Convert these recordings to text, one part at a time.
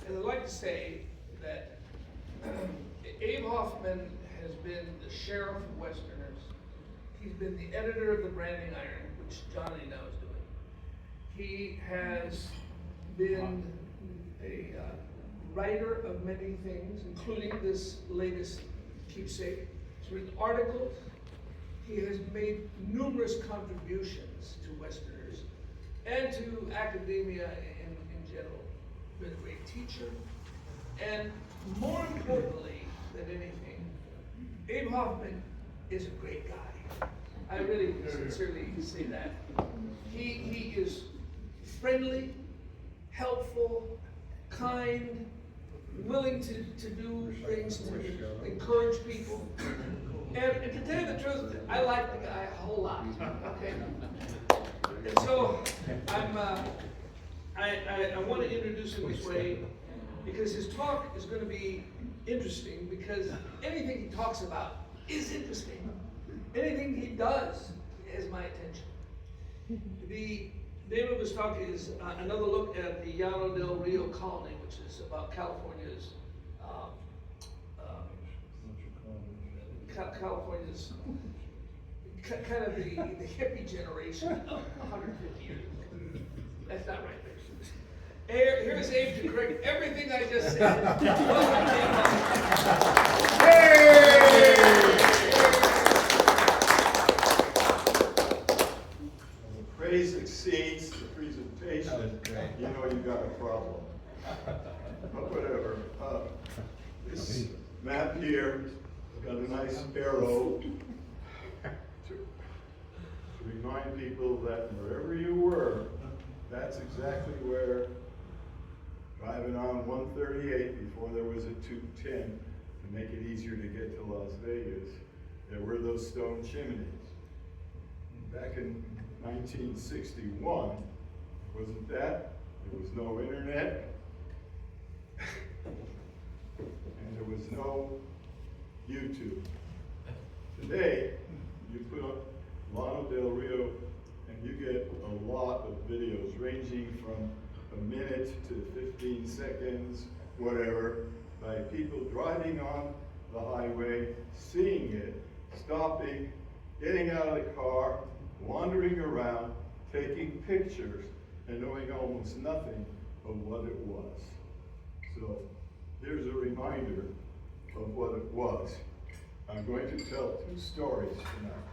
And I'd like to say that Abe Hoffman has been the sheriff of Westerners. He's been the editor of the Branding Iron, which Johnny now is doing. He has been a writer of many things, including this latest keepsake. He's written articles. He has made numerous contributions to Westerners and to academia in general. He's been a great teacher. And more importantly than anything, Abe Hoffman is a great guy. I really sincerely say that. He is friendly, helpful, kind, willing to do things to encourage people. And to tell you the truth, I like the guy a whole lot. Okay. And so I want to introduce him this way because his talk is going to be interesting because anything he talks about is interesting. Anything he does has my attention. The name of his talk is another look at the Llano del Rio colony, which is about California's kind of the hippie generation of 150 years ago. That's not right. Here's Abe to correct everything I just said. When the praise exceeds the presentation, you know you've got a problem. But whatever. This map here got a nice arrow to remind people that wherever you were, that's exactly where, driving on 138 before there was a 210 to make it easier to get to Las Vegas, there were those stone chimneys. Back in 1961, wasn't that? There was no internet, and there was no YouTube. Today, you put up Llano del Rio, and you get a lot of videos ranging from a minute to 15 seconds, whatever, by people driving on the highway, seeing it, stopping, getting out of the car, wandering around, taking pictures, and knowing almost nothing of what it was. So here's a reminder of what it was. I'm going to tell two stories tonight.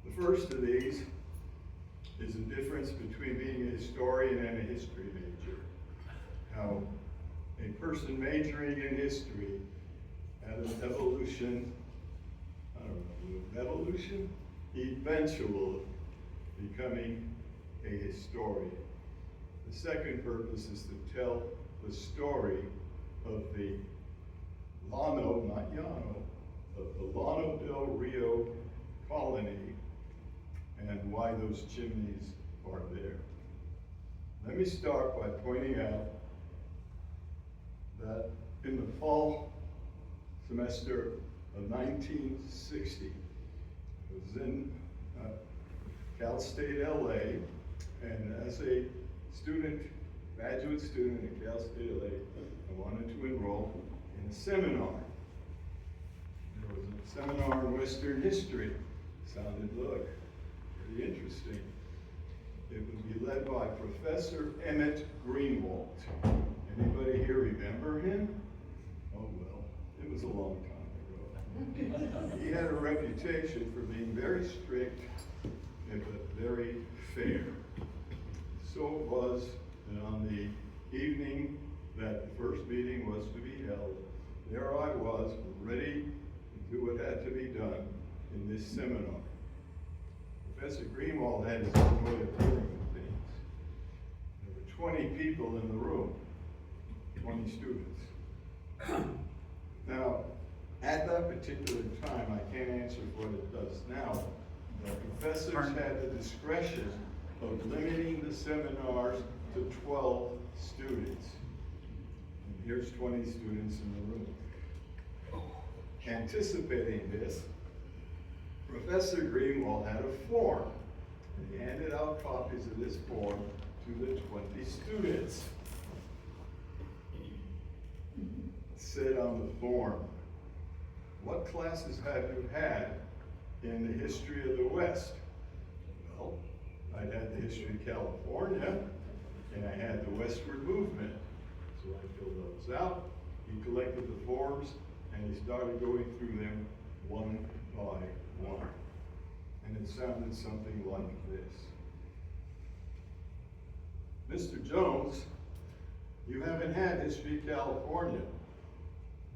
The first of these is the difference between being a historian and a history major. How a person majoring in history had an evolution, I don't know, evolution? Eventual becoming a historian. The second purpose is to tell the story of the Llano, not Llano, of the Llano del Rio colony and why those chimneys are there. Let me start by pointing out that in the fall semester of 1960, I was in Cal State LA, and as a student, graduate student at Cal State LA, I wanted to enroll in a seminar. There was a seminar in Western history. Sounded, look, pretty interesting. It would be led by Professor Emmett Greenwald. Anybody here remember him? Oh well, it was a long time ago. He had a reputation for being very strict but very fair. So it was that on the evening that the first meeting was to be held, there I was, ready to do what had to be done in this seminar. Professor Greenwald had his own way of dealing with things. There were 20 people in the room, 20 students. Now, at that particular time, I can't answer what it does now, but professors had the discretion of limiting the seminars to 12 students. And here's 20 students in the room. Anticipating this, Professor Greenwald had a form, and he handed out copies of this form to the 20 students. It said on the form, what classes have you had in the history of the West? Well, I had the history of California, and I had the westward movement. So I filled those out. He collected the forms, and he started going through them one by one. And it sounded something like this. Mr. Jones, you haven't had history of California.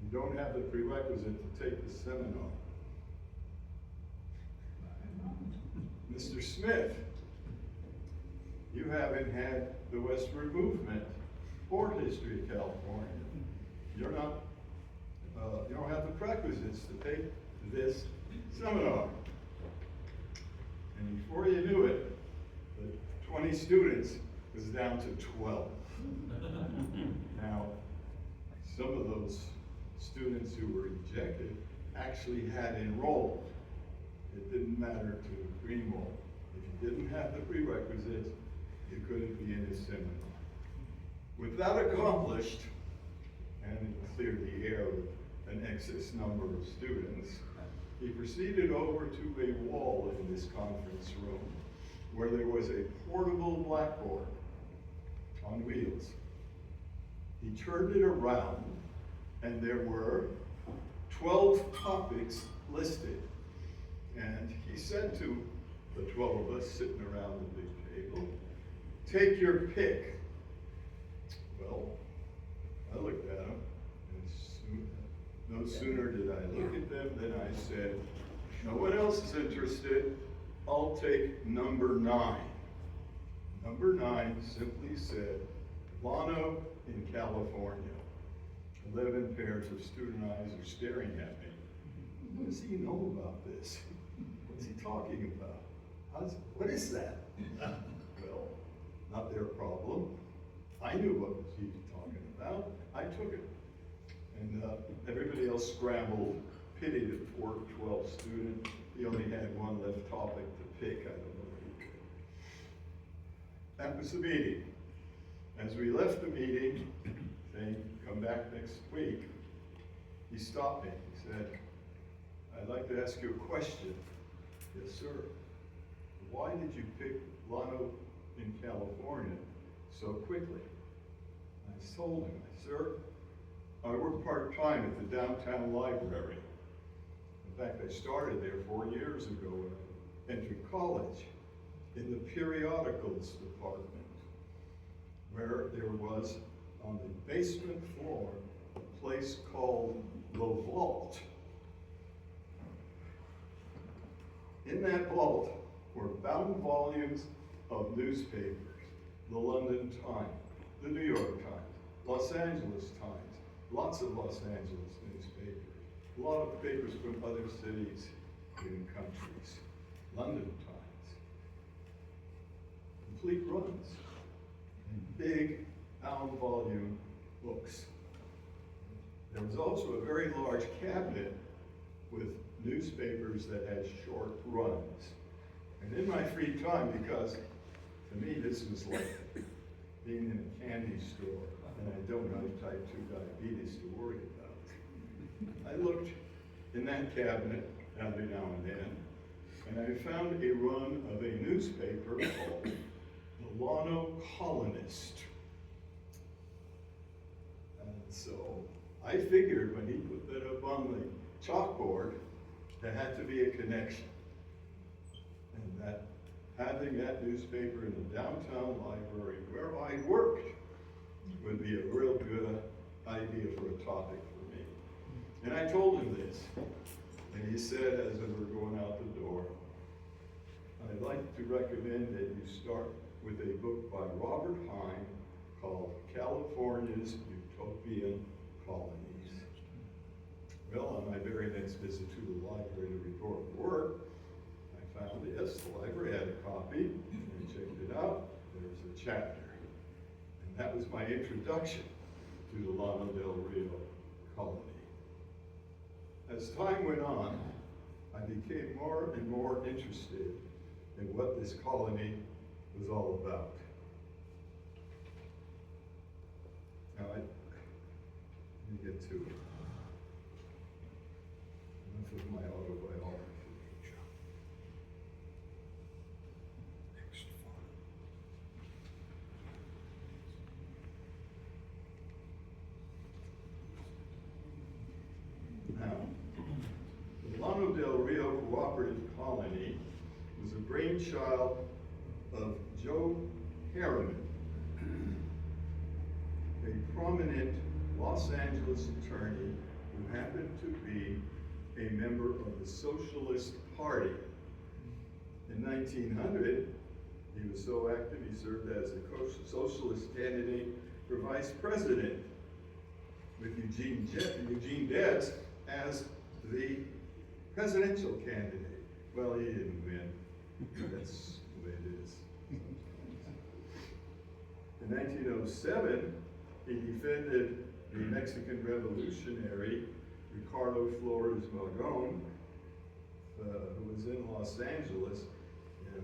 You don't have the prerequisite to take the seminar. Mr. Smith, you haven't had the westward movement or history of California. You're not, you don't have the prerequisites to take this seminar. And before you knew it, the 20 students was down to 12. Now, some of those students who were rejected actually had enrolled. It didn't matter to Greenwald. If you didn't have the prerequisites, you couldn't be in his seminar. With that accomplished, and it cleared the air with an excess number of students, he proceeded over to a wall in this conference room where there was a portable blackboard on wheels. He turned it around, and there were 12 topics listed. And he said to the 12 of us sitting around the big table, take your pick. Well, I looked at him, and no sooner did I look at them than I said, no one else is interested, I'll take number 9. Number 9 simply said, Llano in California. 11 pairs of student eyes are staring at me. What does he know about this? What's he talking about? What is that? Well, not their problem. I knew what he was talking about. I took it. And everybody else scrambled, pitied the poor 12 student. He only had one left topic to pick. I don't know what he could. That was the meeting. As we left the meeting, saying, come back next week, he stopped me. He said, I'd like to ask you a question. Yes, sir. Why did you pick Llano in California so quickly? I told him, sir, I work part-time at the downtown library. In fact, I started there 4 years ago when I entered college in the periodicals department, where there was on the basement floor a place called the Vault. In that vault were bound volumes of newspapers, the London Times, the New York Times, Los Angeles Times, lots of Los Angeles newspapers, a lot of papers from other cities and countries, London Times, complete runs, and big bound volume books. There was also a very large cabinet with newspapers that had short runs. And in my free time, because to me this was like being in a candy store, and I don't have type 2 diabetes to worry about, I looked in that cabinet every now and then, and I found a run of a newspaper called the Llano Colonist. And so I figured when he put that up on the chalkboard, there had to be a connection. And that having that newspaper in the downtown library where I worked would be a real good idea for a topic for me. And I told him this, and he said as we were going out the door, I'd like to recommend that you start with a book by Robert Hine called California's Utopian Colonies. Well, on my very next visit to the library to report work, I found, yes, the library had a copy, and I checked it out, there was a chapter. And that was my introduction to the Llano del Rio colony. As time went on, I became more and more interested in what this colony was all about. get to it. Enough of my autobiography. Next Now, the Llano del Rio Cooperative Colony was a brainchild of Joe Harriman, a prominent Los Angeles attorney who happened to be a member of the Socialist Party. In 1900, he was so active he served as a socialist candidate for vice president, with Eugene Debs as the presidential candidate. Well, he didn't win. That's the way it is. In 1907, he defended the Mexican revolutionary Ricardo Flores Magón, who was in Los Angeles and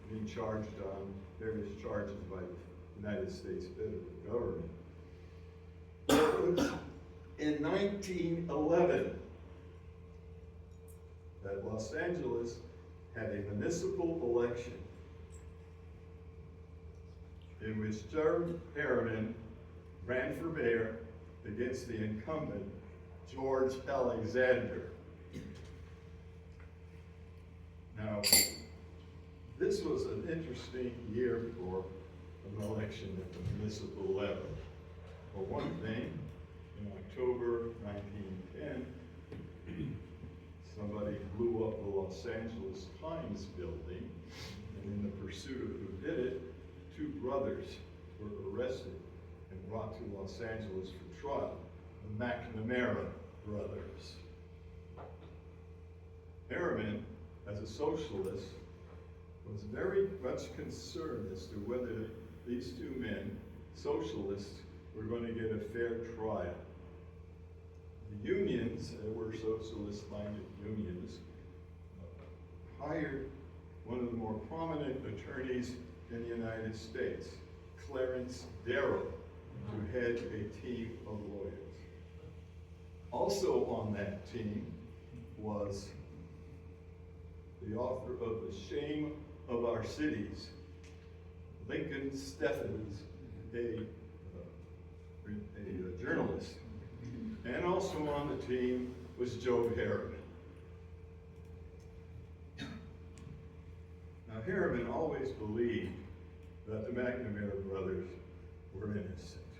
being charged on various charges by the United States federal government. It was in 1911 that Los Angeles had a municipal election in which Joe Harriman ran for mayor against the incumbent George Alexander. Now, this was an interesting year for an election at the municipal level. For one thing, in October 1910, somebody blew up the Los Angeles Times building, and in the pursuit of who did it, two brothers were arrested and brought to Los Angeles for trial, the McNamara brothers. Harriman, as a socialist, was very much concerned as to whether these two men, socialists, were going to get a fair trial. The unions, there were socialist-minded unions, hired one of the more prominent attorneys in the United States, Clarence Darrow, to head a team of lawyers. Also on that team was the author of The Shame of Our Cities, Lincoln Steffens, a journalist. And also on the team was Joe Harriman. Now, Harriman always believed that the McNamara brothers were innocent,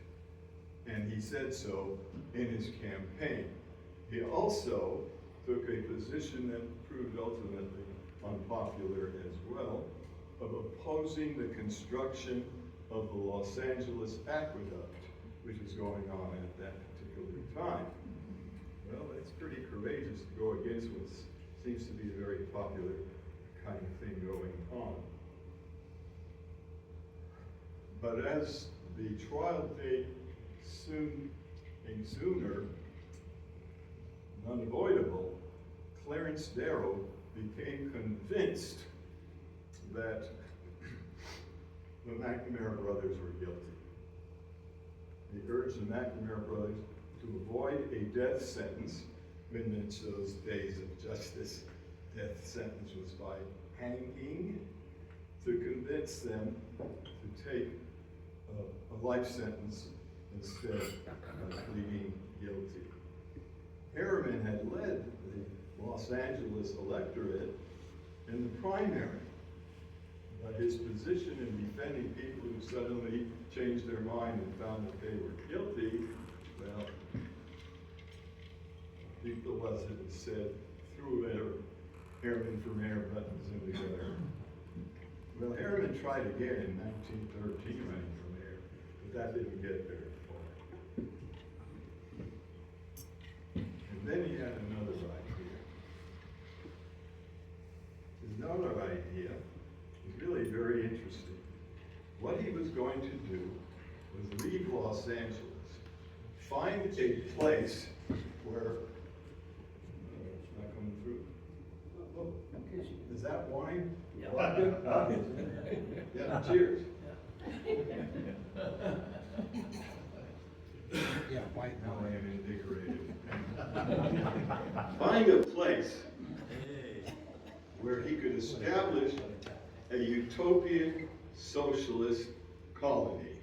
and he said so in his campaign. He also took a position that proved ultimately unpopular as well, of opposing the construction of the Los Angeles Aqueduct, which was going on at that particular time. Well, that's pretty courageous to go against what seems to be a very popular kind of thing going on. But as the trial date came sooner, unavoidable, Clarence Darrow became convinced that the McNamara brothers were guilty. He urged the McNamara brothers to avoid a death sentence, when in those days of justice, death sentence was by hanging, to convince them to take a life sentence instead of pleading guilty. Harriman had led the Los Angeles electorate in the primary, but his position in defending people who suddenly changed their mind and found that they were guilty, well, people, was it said, threw their Harriman for mayor buttons in the air. Well, Harriman tried again in 1913 running for mayor, but that didn't get very far. And then he had another idea. His other idea was really very interesting. What he was going to do was leave Los Angeles, find a place where, it's not coming through. Oh, is that wine? Yeah. Vodka? Yeah, cheers. Yeah, white find a place where he could establish a utopian socialist colony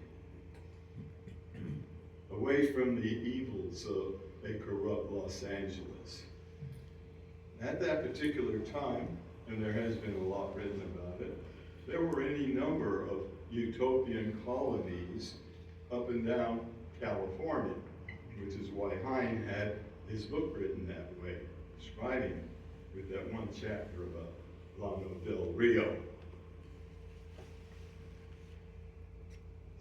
away from the evils of a corrupt Los Angeles. At that particular time, and there has been a lot written about it, there were any number of utopian colonies up and down California, which is why Hine had his book written that way, describing it with that one chapter about Llano del Rio.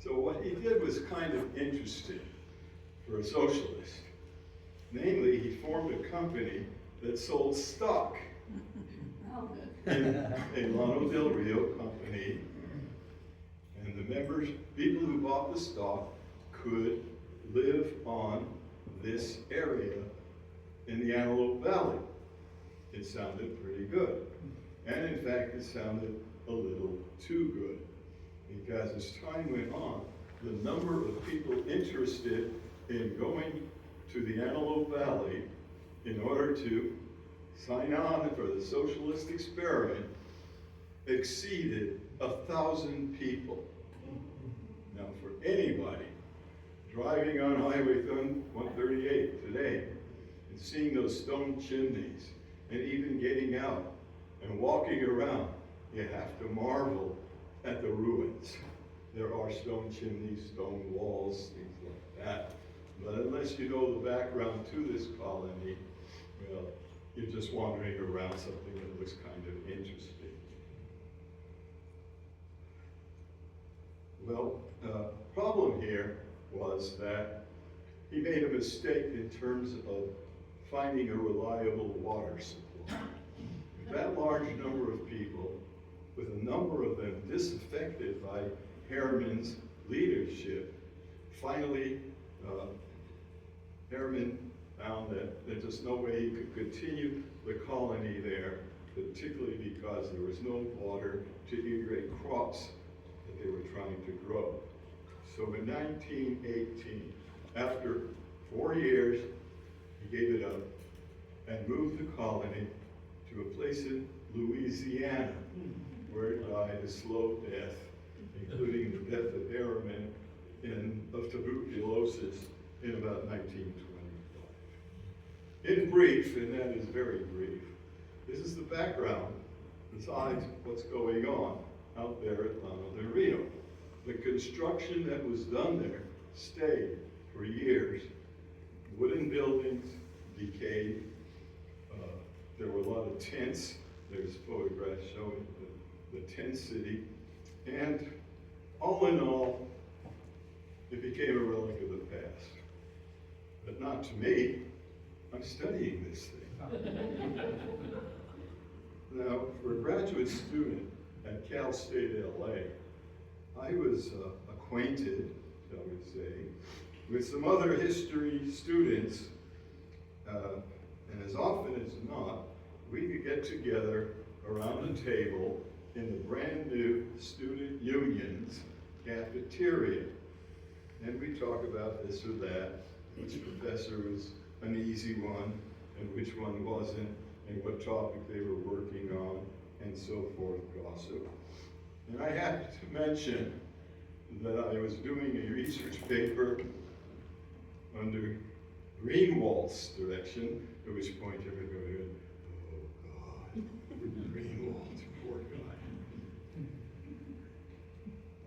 So what he did was kind of interesting for a socialist. Namely, he formed a company that sold stock in a Llano del Rio company, and the members, people who bought the stock, could live on this area in the Antelope Valley. It sounded pretty good. And in fact, it sounded a little too good. Because as time went on, the number of people interested in going to the Antelope Valley in order to sign on for the socialist experiment exceeded 1,000 people. Now, for anybody driving on Highway 138 today and seeing those stone chimneys and even getting out and walking around, you have to marvel at the ruins. There are stone chimneys, stone walls, things like that. But unless you know the background to this colony, well, you're just wandering around something that looks kind of interesting. Well, the problem here was that he made a mistake in terms of finding a reliable water supply. With that large number of people, with a number of them disaffected by Harriman's leadership, finally Harriman found that there's just no way he could continue the colony there, particularly because there was no water to irrigate crops that they were trying to grow. So in 1918, after 4 years, he gave it up and moved the colony to a place in Louisiana, where it died a slow death, including the death of Harriman of tuberculosis in about 1925. In brief, and that is very brief, this is the background besides what's going on out there at Llano del Rio. The construction that was done there stayed for years. Wooden buildings decayed. There were a lot of tents. There's photographs showing the tent city. And all in all, it became a relic of the past. But not to me. I'm studying this thing. Now, for a graduate student at Cal State LA, I was acquainted, shall we say, with some other history students, and as often as not, we could get together around a table in the brand new student union's cafeteria. And we talk about this or that, which professor was an easy one, and which one wasn't, and what topic they were working on, and so forth, gossip. And I happened to mention that I was doing a research paper under Greenwald's direction, at which point everybody went, oh God, Greenwald, poor guy.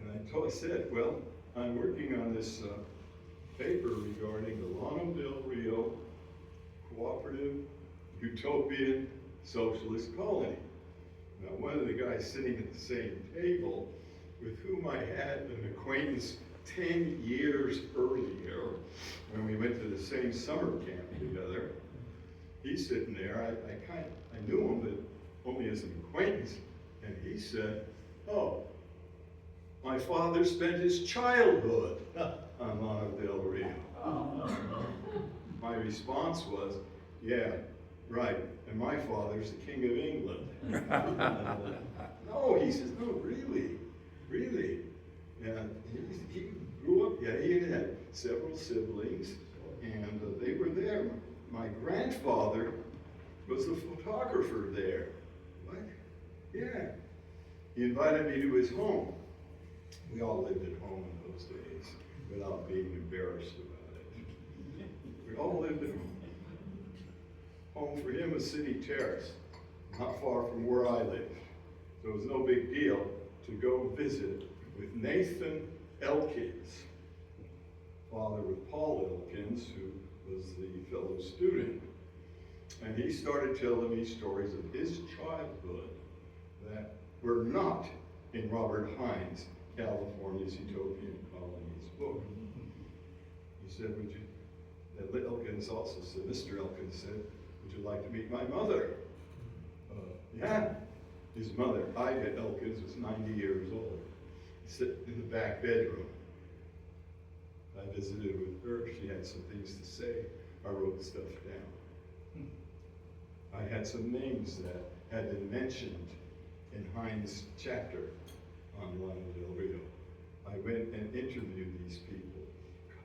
And I said, well, I'm working on this paper regarding the Llano del Rio cooperative utopian socialist colony. Now, one of the guys sitting at the same table with whom I had an acquaintance 10 years earlier when we went to the same summer camp together, he's sitting there. I knew him, but only as an acquaintance, and he said, oh, my father spent his childhood on Llano del Rio. My response was, yeah, right, and my father's the King of England. No, he says, no, really, really. And he grew up, yeah, he had several siblings, and they were there. My grandfather photographer there. What? Yeah. He invited me to his home. We all lived at home in those days without being embarrassed about it. We all lived at home. Home for him was City Terrace, not far from where I lived. So it was no big deal to go visit with Nathan Elkins, father with Paul Elkins, who was the fellow student. And he started telling me stories of his childhood that were not in Robert Hines' California's Utopian Colonies book. He said, that Elkins also said, Mr. Elkins said, would you like to meet my mother? Yeah. His mother, Ida Elkins, was 90 years old, sitting in the back bedroom. I visited with her. She had some things to say. I wrote stuff down. I had some names that had been mentioned in Hines' chapter on Llano del Rio. I went and interviewed these people.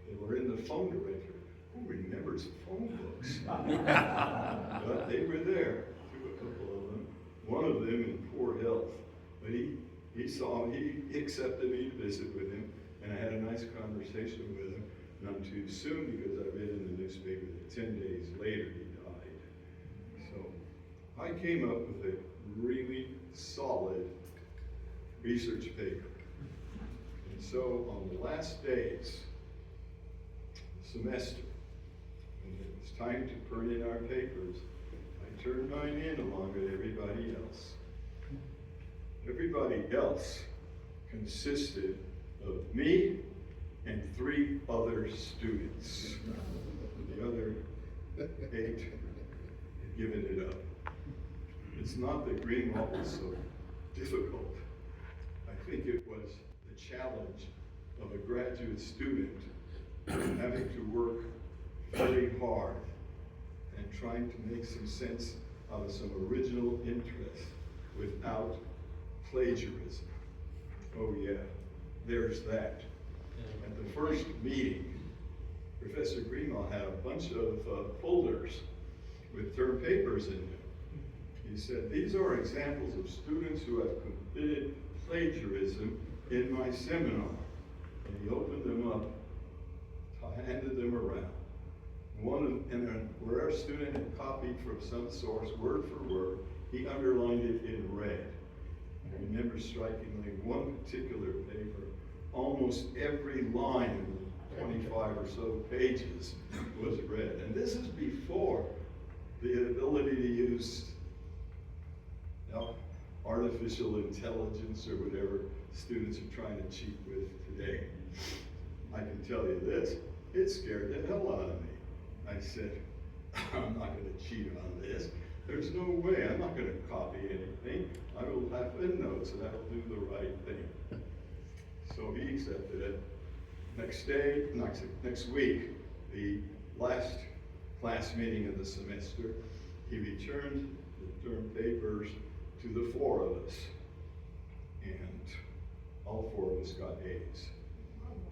They were in the phone directory. Who remembers phone books? But they were there, a couple of them. One of them in poor health. But he saw me, he accepted me to visit with him, and I had a nice conversation with him. Not too soon, because I read in the newspaper that 10 days later he died. So I came up with a really solid research paper. And so on the last days of the semester, when it was time to turn in our papers, I turned mine in along with everybody else. Everybody else consisted of me and 3 other students. The other 8 had given it up. It's not that Greenwald was so difficult. I think it was the challenge of a graduate student having to work very hard and trying to make some sense out of some original interest without plagiarism. Oh yeah, there's that. At the first meeting, Professor Greenwald had a bunch of folders with term papers in them. He said, these are examples of students who have committed plagiarism in my seminar. And he opened them up, handed them around. Where our student had copied from some source, word for word, he underlined it in red. I remember strikingly one particular paper, almost every line in 25 or so pages was red. And this is before the ability to use artificial intelligence or whatever students are trying to cheat with today. I can tell you this, it scared the hell out of me. I said, I'm not going to cheat on this. There's no way, I'm not going to copy anything. I will have endnotes and I will do the right thing. So he accepted it. Next week, the last class meeting of the semester, he returned the term papers to the 4 of us. And all 4 of us got A's.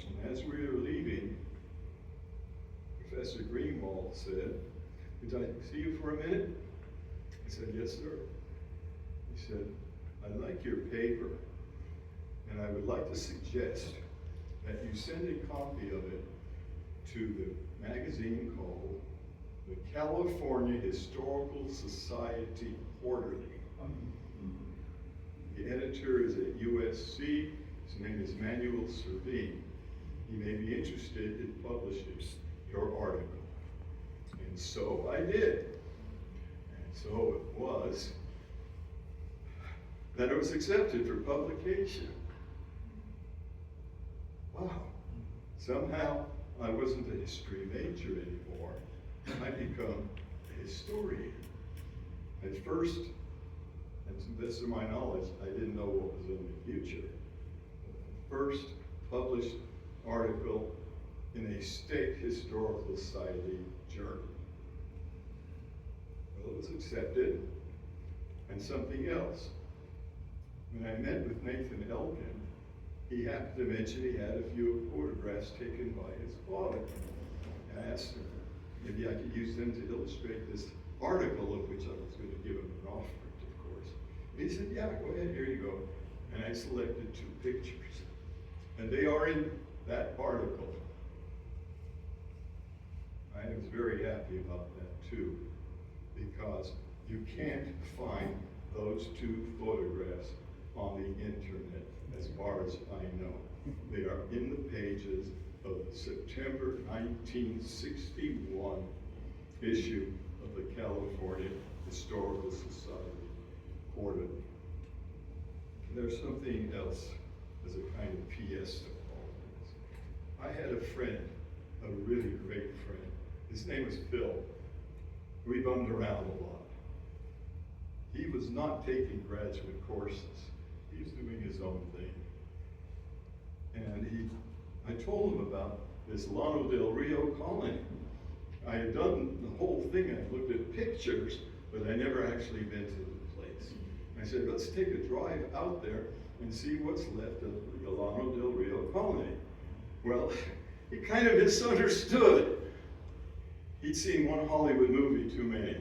And as we were leaving, Professor Greenwald said, could I see you for a minute? I said, yes, sir. He said, I like your paper, and I would like to suggest that you send a copy of it to the magazine called the California Historical Society Quarterly. The editor is at USC. His name is Manuel Servine. He may be interested in publishing your article. And so I did. And so it was that it was accepted for publication. Wow. Somehow I wasn't a history major anymore. I become a historian. At first, and to the best of my knowledge, I didn't know what was in the future. The first published article in a state historical society journal. Well, it was accepted. And something else. When I met with Nathan Elkin, he happened to mention he had a few photographs taken by his father. I asked him maybe I could use them to illustrate this article, of which I was going to give him an offering, of course. He said, yeah, go ahead, here you go. And I selected 2 pictures. And they are in that article. I was very happy about that too, because you can't find those 2 photographs on the internet, as far as I know. They are in the pages of the September 1961 issue of the California Historical Society Quarterly. There's something else as a kind of PS to all this. I had a friend, a really great friend. His name was Phil. We bummed around a lot. He was not taking graduate courses. He was doing his own thing. And I told him about this Llano del Rio colony. I had done the whole thing. I looked at pictures, but I never actually been to the place. I said, let's take a drive out there and see what's left of the Llano del Rio colony. Well, he kind of misunderstood. He'd seen one Hollywood movie too many.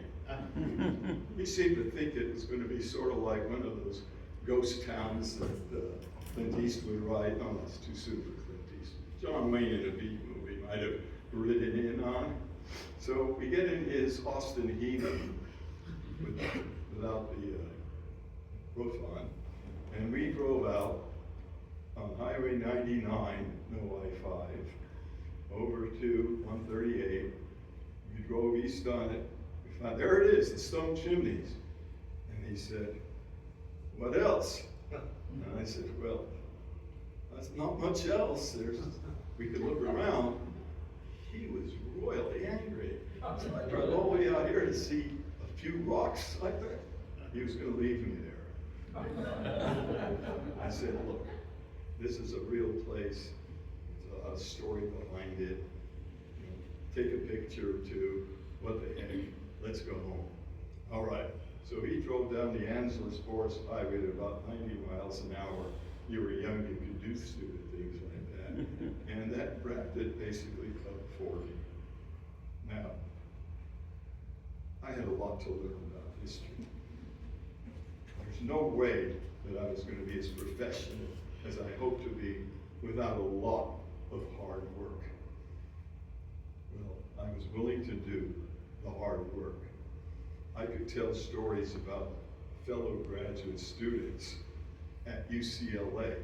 He seemed to think it was going to be sort of like one of those ghost towns that Clint Eastwood ride. No, that's too soon for Clint Eastwood. John Wayne in a B movie might have ridden in on. So we get in his Austin Healey without the roof on, and we drove out on Highway 99, no I-5, over to 138. We drove east on it. We found, there it is, the stone chimneys. And he said, what else? And I said, well, that's not much else. We could look around. He was royally angry. So I drove all the way out here to see a few rocks like that. He was going to leave me there. I said, look, this is a real place. There's a story behind it. You know, take a picture or 2. What the heck? Let's go home. All right. So he drove down the Angeles Forest Highway at about 90 miles an hour. You were young, you could do stupid things like that. And that wrapped it basically up 40. Now, I had a lot to learn about history. There's no way that I was going to be as professional as I hope to be without a lot of hard work. Well, I was willing to do the hard work. I could tell stories about fellow graduate students at UCLA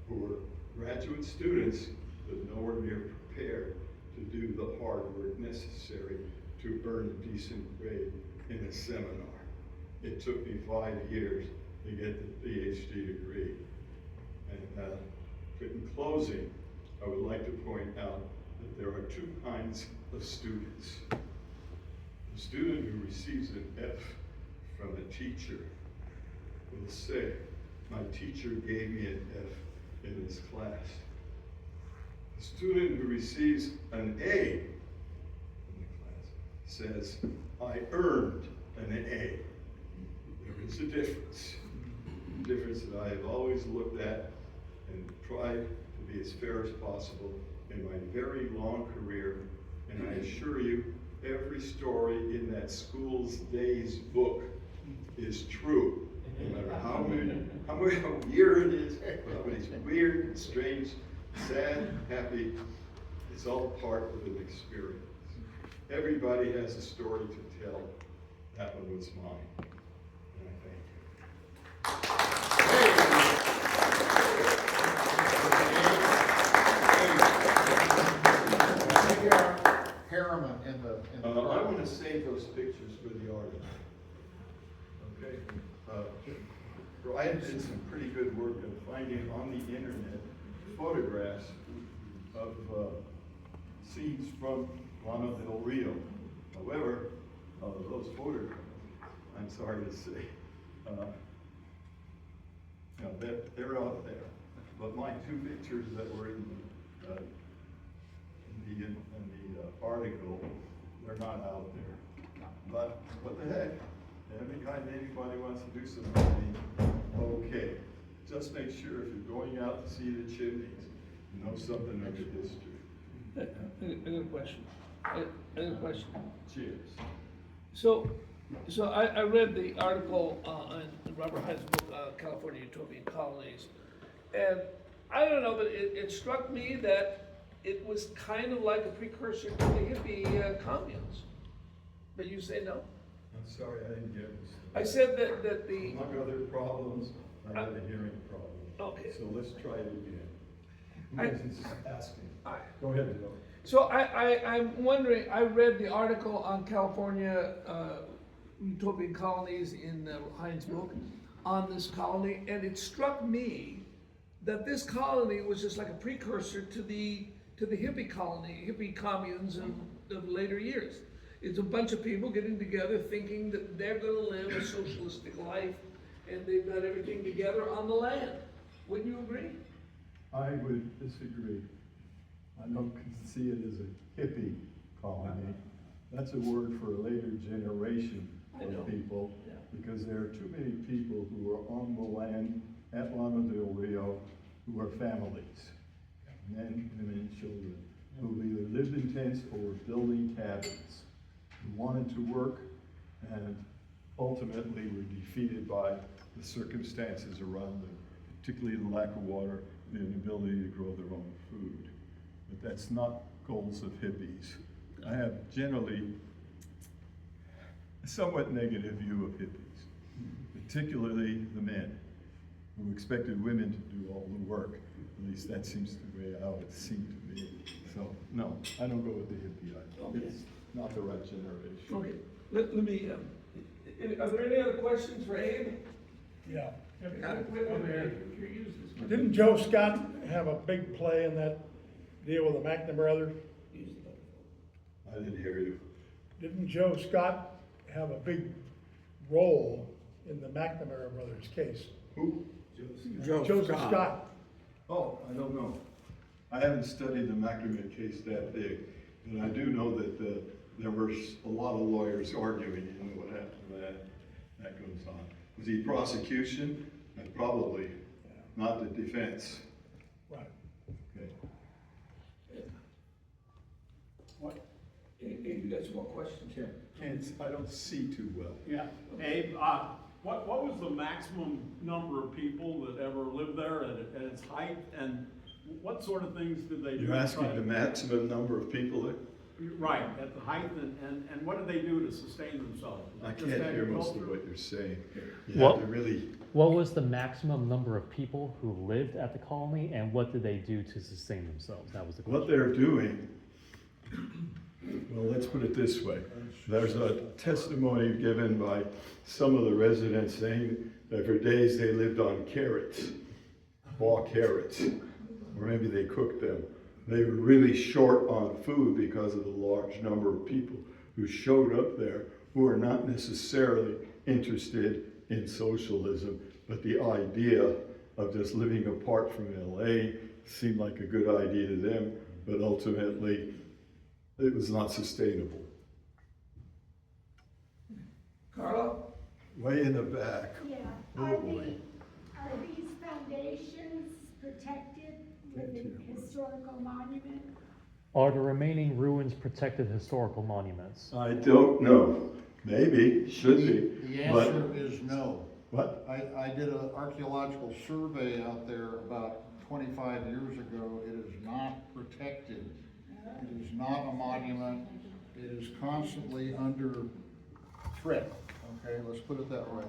who were graduate students but nowhere near prepared to do the hard work necessary to earn a decent grade in a seminar. It took me 5 years to get the PhD degree. And in closing, I would like to point out that there are 2 kinds of students. The student who receives an F from a teacher will say, my teacher gave me an F in this class. The student who receives an A in the class says, I earned an A. There is a difference. A difference that I have always looked at and tried to be as fair as possible in my very long career. And I assure you, every story in that school's days book is true. No matter how weird it is, how it's weird and strange, sad, happy, it's all part of an experience. Everybody has a story to tell. That one was mine. And I thank you. Harriman in the I want to save those pictures for the artist. Okay? Brian did some pretty good work of finding on the internet photographs of scenes from Llano del Rio. However, those photographs, I'm sorry to say, they're out there. But my 2 pictures that were in the article, they're not out there. But what the heck? Anytime anybody wants to do something, okay. Just make sure if you're going out to see the chimneys, you know something of the history. I got a question. I got a question. Cheers. So, So I read the article in Robert Hines' book, California Utopian Colonies, and I don't know, but it struck me that it was kind of like a precursor to the hippie communes. But you say no? I'm sorry, I didn't get this. I said that the, Among other problems, I had a hearing problem. Okay. So let's try it again. I- Who is asking? I- Go ahead, Bill. so I'm wondering, I read the article on California utopian colonies in Hines' book on this colony, and it struck me that this colony was just like a precursor to the hippie colony, hippie communes of later years. It's a bunch of people getting together thinking that they're gonna live a socialistic life, and they've got everything together on the land. Wouldn't you agree? I would disagree. I don't see it as a hippie colony. That's a word for a later generation I know. of people, Yeah. because there are too many people who are on the land at Llano del Rio who are families, men, women, and children, who either lived in tents or were building cabins, who wanted to work and ultimately were defeated by the circumstances around them, particularly the lack of water and the inability to grow their own food. But that's not goals of hippies. I have generally a somewhat negative view of hippies, particularly the men, who expected women to do all the work. At least that seems the way how it seemed to me. So, no, I don't go with the hippie idea. Okay. It's not the right generation. Okay, let me, are there any other questions for Abe? Yeah. Wait, Abe, you use this. Didn't Joe Scott have a big play in that deal with the McNamara brothers? Use the- I didn't hear you. Didn't Joe Scott have a big role in the McNamara brothers case? Who? Joseph Scott. Oh, I don't know. I haven't studied the McNamara case that big, but I do know that there were a lot of lawyers arguing, you know, what happened that goes on. Was he prosecution? Probably, not the defense. Right. Okay. What? Abe, you got some more questions? I don't see too well. Yeah, Abe, what was the maximum number of people that ever lived there at its height, and what sort of things did they do? You're asking the maximum number of people that? Right, at the height, and what did they do to sustain themselves? I Just can't hear most of agriculture? what you're saying. You What? have to really, What was the maximum number of people who lived at the colony, and what did they do to sustain themselves? That was the what question. they're doing, well, let's put it this way. There's a testimony given by some of the residents saying that for days they lived on carrots, raw carrots, or maybe they cooked them. They were really short on food because of the large number of people who showed up there who are not necessarily interested in socialism, but the idea of just living apart from LA seemed like a good idea to them, but ultimately it was not sustainable. Carlo? Way in the back. Yeah, Oh, are boy. these foundations protected with a historical monument? Are the remaining ruins protected historical monuments? I don't know. Maybe, should be. The but- answer is no. What? I did an archaeological survey out there about 25 years ago. It is not protected. It is not a monument. It is constantly under threat, okay, let's put it that way.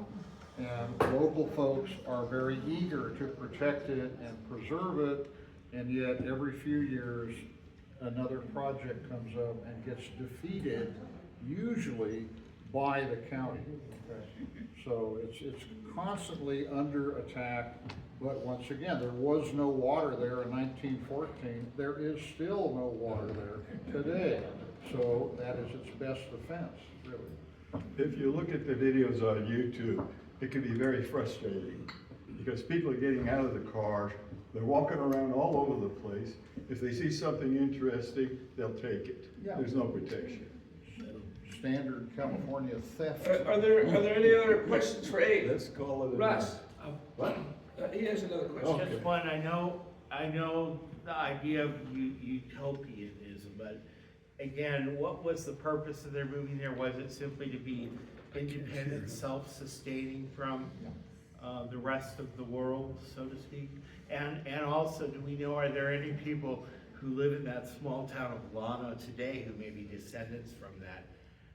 And local folks are very eager to protect it and preserve it, and yet every few years, another project comes up and gets defeated, usually by the county. Okay? So it's constantly under attack, but once again, there was no water there in 1914. There is still no water there today. So that is its best defense, really. If you look at the videos on YouTube, it can be very frustrating because people are getting out of the car, they're walking around all over the place. If they see something interesting, they'll take it. Yeah. There's no protection. Standard California theft. Are there any other questions for Abe? Let's call it a Russ? What? He has another question. Okay. Just one, I know the idea of utopianism, but again, what was the purpose of their moving there? Was it simply to be independent, self-sustaining from the rest of the world, so to speak? And also, do we know, are there any people who live in that small town of Llano today who may be descendants from that?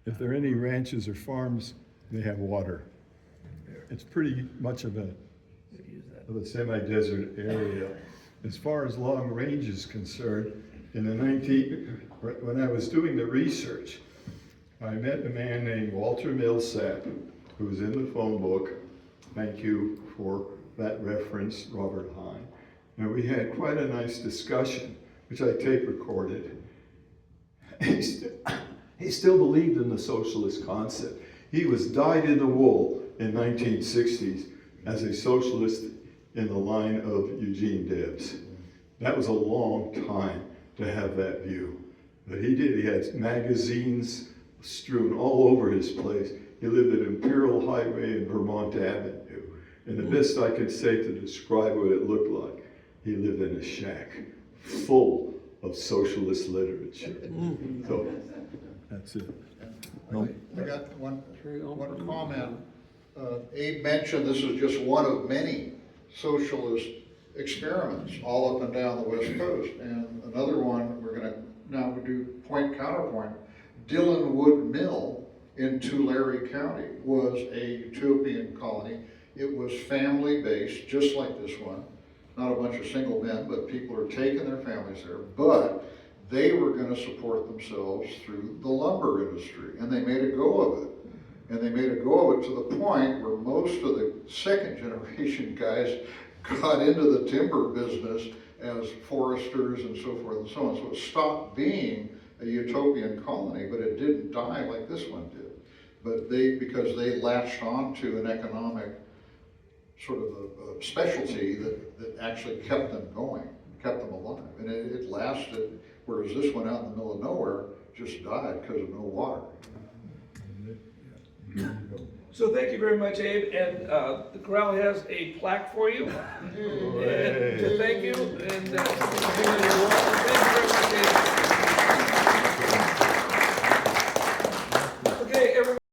If there are any ranches or farms, they have water. It's pretty much of a semi-desert area. As far as Long Range is concerned, when I was doing the research, I met a man named Walter Millsap, who's in the phone book. Thank you for that reference, Robert Hine. And we had quite a nice discussion, which I tape recorded. He still believed in the socialist concept. He was dyed in the wool in 1960s as a socialist in the line of Eugene Debs. That was a long time to have that view. But he did. He had magazines strewn all over his place. He lived at Imperial Highway and Vermont Avenue. And the best I could say to describe what it looked like, he lived in a shack full of socialist literature. So that's it. I got one comment. Abe mentioned this is just one of many socialist experiments all up and down the West Coast. And another one, we're gonna now do point counterpoint. Dillonwood Mill in Tulare County was a utopian colony. It was family-based, just like this one. Not a bunch of single men, but people are taking their families there. But they were gonna support themselves through the lumber industry, and they made a go of it. And they made a go of it to the point where most of the second generation guys got into the timber business as foresters and so forth and so on. So it stopped being a utopian colony, but it didn't die like this one did. But because they latched on to an economic sort of a specialty that actually kept them going, kept them alive. And it lasted, whereas this one out in the middle of nowhere just died because of no water. So thank you very much, Abe, and the Corral has a plaque for you. And to thank you, and thank you very much, Abe.